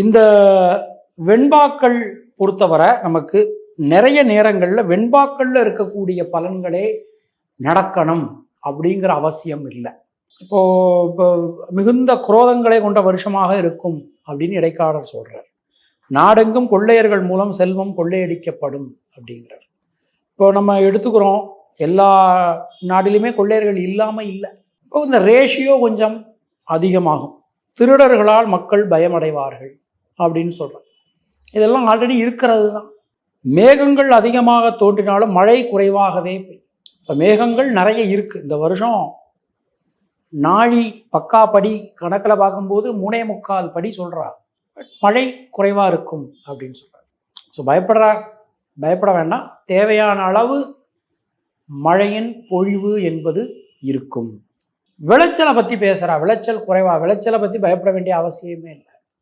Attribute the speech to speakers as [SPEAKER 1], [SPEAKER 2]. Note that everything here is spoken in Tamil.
[SPEAKER 1] இந்த வெண்பாக்கள் பொறுத்தவரை நமக்கு நிறைய நேரங்களில் வெண்பாக்களில் இருக்கக்கூடிய பலன்களே நடக்கணும் அப்படிங்கிற அவசியம் இல்லை. இப்போ மிகுந்த குரோதங்களை கொண்ட வருஷமாக இருக்கும் அப்படின்னு இடைக்காடர் சொல்றார். நாடெங்கும் கொள்ளையர்கள் மூலம் செல்வம் கொள்ளையடிக்கப்படும் அப்படிங்கிறார். இப்போ நம்ம எடுத்துக்கிறோம், எல்லா நாட்டிலுமே கொள்ளையர்கள் இல்லாமல் இல்லை. இப்போ இந்த ரேஷியோ கொஞ்சம் அதிகமாகும். திருடர்களால் மக்கள் பயமடைவார்கள் அப்படின்னு சொல்கிறார். இதெல்லாம் ஆல்ரெடி இருக்கிறது தான். மேகங்கள் அதிகமாக தோன்றினாலும் மழை குறைவாகவே பெய்யும். இப்போ மேகங்கள் நிறைய இருக்குது. இந்த வருஷம் நாழி பக்காப்படி கணக்கில் பார்க்கும்போது 3.25 படி சொல்கிறார். மழை குறைவாக இருக்கும் அப்படின்னு சொல்கிறார். ஸோ பயப்பட வேண்டாம். தேவையான அளவு மழையின் பொழிவு என்பது இருக்கும். விளைச்சலை பற்றி பேசுகிறா. விளைச்சல் குறைவா? விளைச்சலை பற்றி பயப்பட வேண்டிய அவசியமே இல்லை.